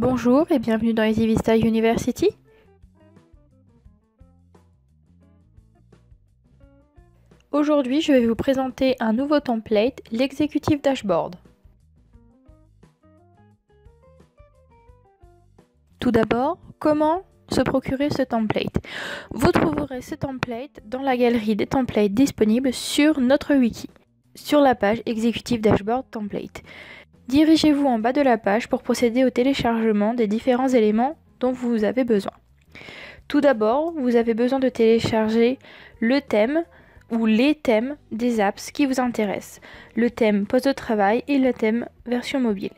Bonjour et bienvenue dans EasyVista University. Aujourd'hui, je vais vous présenter un nouveau template, l'Executive Dashboard. Tout d'abord, comment se procurer ce template? Vous trouverez ce template dans la galerie des templates disponibles sur notre wiki, sur la page Executive Dashboard Template. Dirigez-vous en bas de la page pour procéder au téléchargement des différents éléments dont vous avez besoin. Tout d'abord, vous avez besoin de télécharger le thème ou les thèmes des apps qui vous intéressent, le thème poste de travail et le thème version mobile.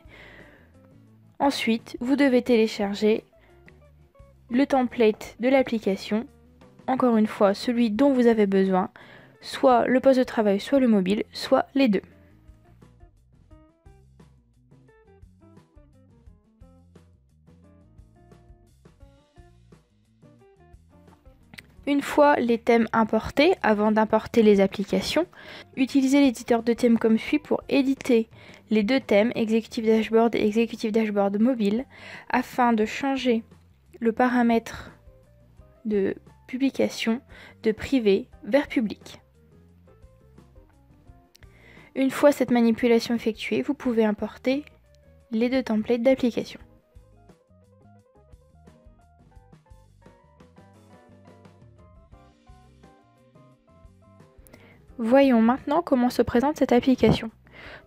Ensuite, vous devez télécharger le template de l'application, encore une fois celui dont vous avez besoin, soit le poste de travail, soit le mobile, soit les deux. Une fois les thèmes importés, avant d'importer les applications, utilisez l'éditeur de thèmes comme suit pour éditer les deux thèmes, Executive Dashboard et Executive Dashboard Mobile, afin de changer le paramètre de publication de privé vers public. Une fois cette manipulation effectuée, vous pouvez importer les deux templates d'application. Voyons maintenant comment se présente cette application.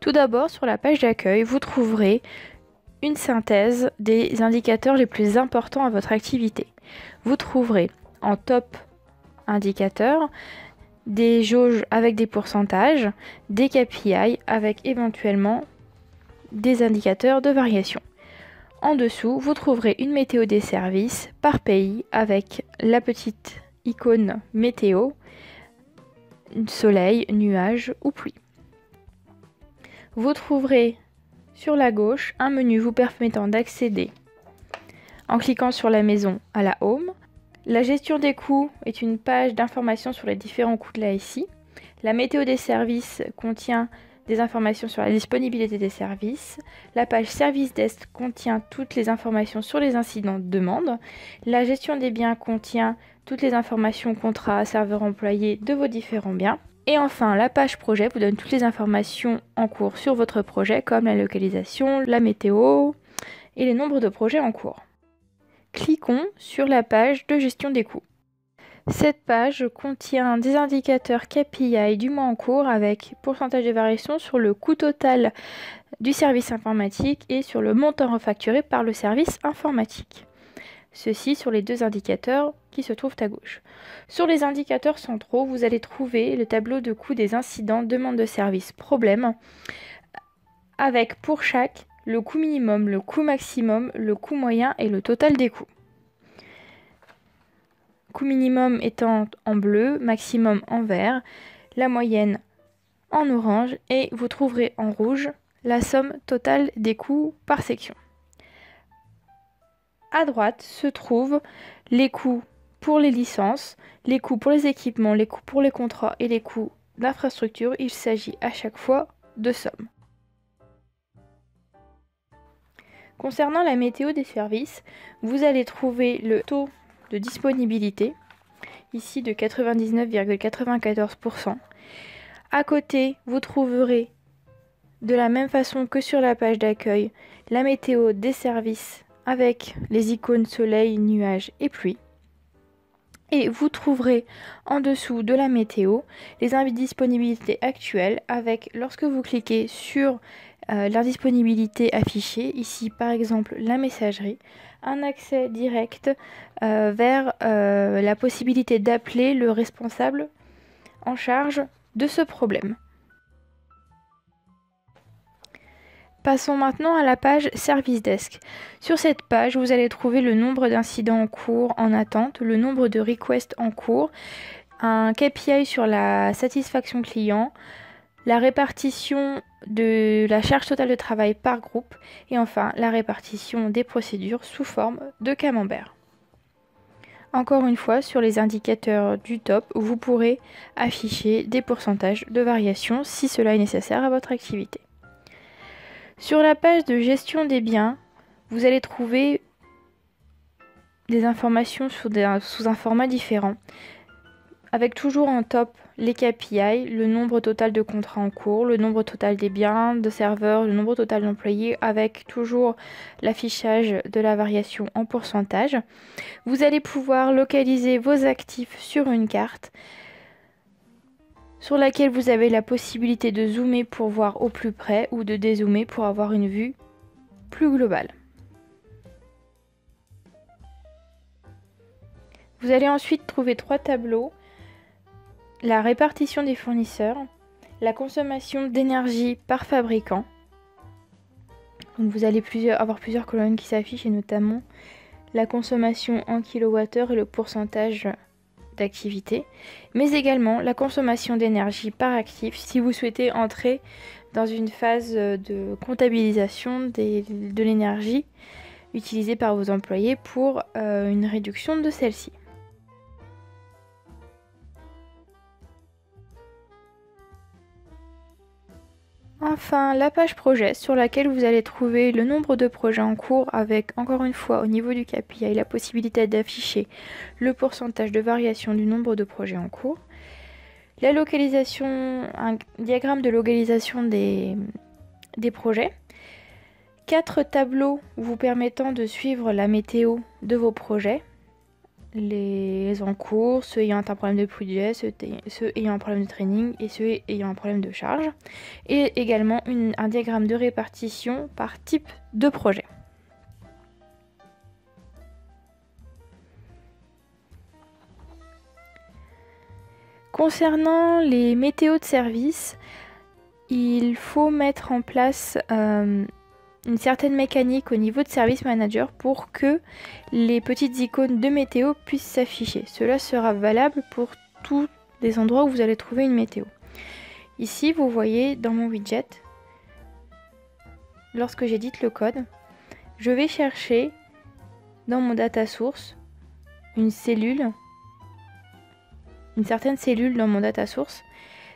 Tout d'abord, sur la page d'accueil, vous trouverez une synthèse des indicateurs les plus importants à votre activité. Vous trouverez en top indicateurs des jauges avec des pourcentages, des KPI avec éventuellement des indicateurs de variation. En dessous, vous trouverez une météo des services par pays avec la petite icône météo, soleil, nuages ou pluie. Vous trouverez sur la gauche un menu vous permettant d'accéder en cliquant sur la maison à la home. La gestion des coûts est une page d'information sur les différents coûts de la SI. La météo des services contient des informations sur la disponibilité des services. La page Service Desk contient toutes les informations sur les incidents de demande. La gestion des biens contient toutes les informations contrats, serveurs employés de vos différents biens. Et enfin, la page projet vous donne toutes les informations en cours sur votre projet, comme la localisation, la météo et les nombres de projets en cours. Cliquons sur la page de gestion des coûts. Cette page contient des indicateurs KPI du mois en cours avec pourcentage de variation sur le coût total du service informatique et sur le montant refacturé par le service informatique. Ceci sur les deux indicateurs qui se trouvent à gauche. Sur les indicateurs centraux, vous allez trouver le tableau de coût des incidents, demandes de service, problèmes, avec pour chaque le coût minimum, le coût maximum, le coût moyen et le total des coûts. Coût minimum étant en bleu, maximum en vert, la moyenne en orange et vous trouverez en rouge la somme totale des coûts par section. À droite se trouvent les coûts pour les licences, les coûts pour les équipements, les coûts pour les contrats et les coûts d'infrastructure. Il s'agit à chaque fois de sommes. Concernant la météo des services, vous allez trouver le taux de disponibilité, ici de 99,94%. À côté, vous trouverez, de la même façon que sur la page d'accueil, la météo des services avec les icônes soleil, nuages et pluie. Et vous trouverez en dessous de la météo les indisponibilités actuelles avec, lorsque vous cliquez sur l'indisponibilité affichée, ici par exemple la messagerie, un accès direct vers la possibilité d'appeler le responsable en charge de ce problème. Passons maintenant à la page Service Desk. Sur cette page, vous allez trouver le nombre d'incidents en cours en attente, le nombre de requests en cours, un KPI sur la satisfaction client, la répartition de la charge totale de travail par groupe et enfin la répartition des procédures sous forme de camembert. Encore une fois, sur les indicateurs du top, vous pourrez afficher des pourcentages de variation si cela est nécessaire à votre activité. Sur la page de gestion des biens, vous allez trouver des informations sous un format différent, avec toujours en top les KPI, le nombre total de contrats en cours, le nombre total des biens, de serveurs, le nombre total d'employés, avec toujours l'affichage de la variation en pourcentage. Vous allez pouvoir localiser vos actifs sur une carte sur laquelle vous avez la possibilité de zoomer pour voir au plus près ou de dézoomer pour avoir une vue plus globale. Vous allez ensuite trouver 3 tableaux: la répartition des fournisseurs, la consommation d'énergie par fabricant. Donc vous allez avoir plusieurs colonnes qui s'affichent, et notamment la consommation en kilowattheure et le pourcentage d'activité, mais également la consommation d'énergie par actif si vous souhaitez entrer dans une phase de comptabilisation de l'énergie utilisée par vos employés pour une réduction de celle-ci. Enfin, la page projet sur laquelle vous allez trouver le nombre de projets en cours avec, encore une fois, au niveau du KPI, la possibilité d'afficher le pourcentage de variation du nombre de projets en cours. La localisation, un diagramme de localisation des projets. 4 tableaux vous permettant de suivre la météo de vos projets. Les en cours, ceux ayant un problème de budget, ceux ayant un problème de training et ceux ayant un problème de charge. Et également un diagramme de répartition par type de projet. Concernant les météos de service, il faut mettre en place une certaine mécanique au niveau de Service Manager pour que les petites icônes de météo puissent s'afficher. Cela sera valable pour tous les endroits où vous allez trouver une météo. Ici, vous voyez dans mon widget, lorsque j'édite le code, je vais chercher dans mon data source une certaine cellule dans mon data source.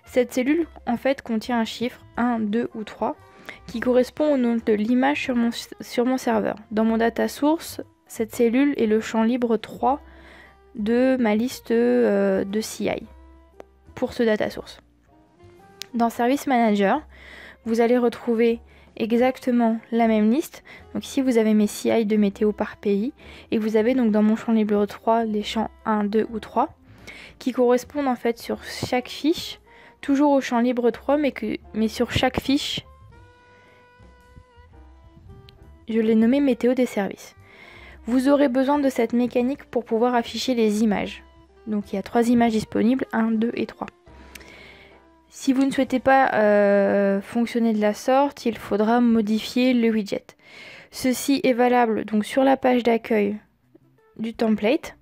Cette cellule en fait contient un chiffre 1, 2 ou 3 qui correspond au nom de l'image sur mon serveur. Dans mon data source, cette cellule est le champ libre 3 de ma liste de CI pour ce data source. Dans Service Manager, vous allez retrouver exactement la même liste. Donc ici vous avez mes CI de météo par pays et vous avez donc dans mon champ libre 3 les champs 1, 2 ou 3 qui correspondent en fait sur chaque fiche, toujours au champ libre 3 mais sur chaque fiche, je l'ai nommé météo des services. Vous aurez besoin de cette mécanique pour pouvoir afficher les images. Donc il y a 3 images disponibles, 1, 2 et 3. Si vous ne souhaitez pas fonctionner de la sorte, il faudra modifier le widget. Ceci est valable donc sur la page d'accueil du template,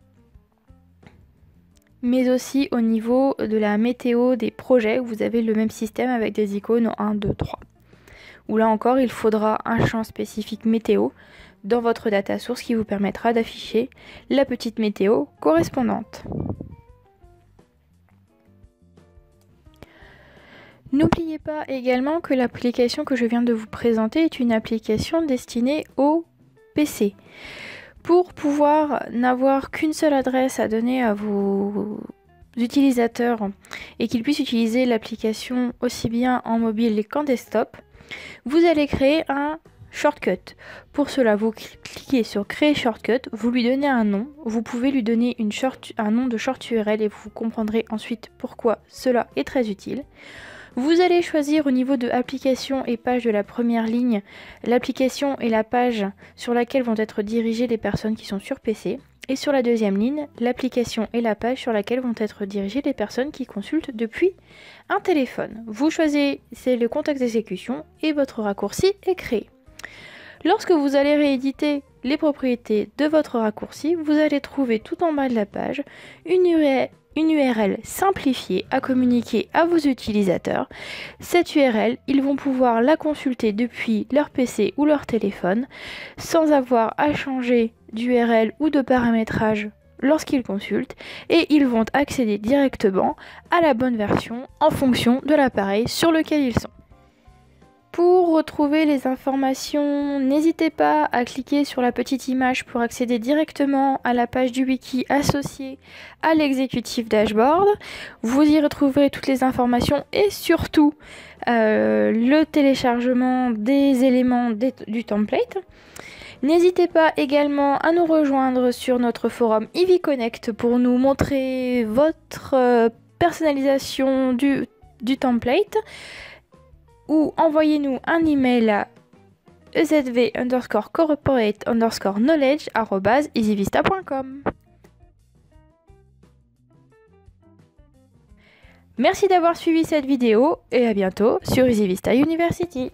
mais aussi au niveau de la météo des projets où vous avez le même système avec des icônes 1, 2, 3. Où là encore, il faudra un champ spécifique météo dans votre data source qui vous permettra d'afficher la petite météo correspondante. N'oubliez pas également que l'application que je viens de vous présenter est une application destinée au PC. Pour pouvoir n'avoir qu'une seule adresse à donner à vos utilisateurs et qu'ils puissent utiliser l'application aussi bien en mobile qu'en desktop, vous allez créer un shortcut. Pour cela, vous cliquez sur Créer shortcut, vous lui donnez un nom, vous pouvez lui donner un nom de short URL et vous comprendrez ensuite pourquoi cela est très utile. Vous allez choisir au niveau de application et page de la première ligne, l'application et la page sur laquelle vont être dirigées les personnes qui sont sur PC. Et sur la deuxième ligne, l'application et la page sur laquelle vont être dirigées les personnes qui consultent depuis un téléphone. Vous choisissez le contexte d'exécution et votre raccourci est créé. Lorsque vous allez rééditer les propriétés de votre raccourci, vous allez trouver tout en bas de la page une URL simplifiée à communiquer à vos utilisateurs. Cette URL, ils vont pouvoir la consulter depuis leur PC ou leur téléphone sans avoir à changer d'URL ou de paramétrage lorsqu'ils consultent et ils vont accéder directement à la bonne version en fonction de l'appareil sur lequel ils sont. Pour retrouver les informations, n'hésitez pas à cliquer sur la petite image pour accéder directement à la page du wiki associée à l'exécutif dashboard. Vous y retrouverez toutes les informations et surtout le téléchargement des éléments du template. N'hésitez pas également à nous rejoindre sur notre forum Eevee Connect pour nous montrer votre personnalisation du template, ou envoyez-nous un email à ezv_corporate_knowledge@easyvista.com. Merci d'avoir suivi cette vidéo et à bientôt sur EasyVista University.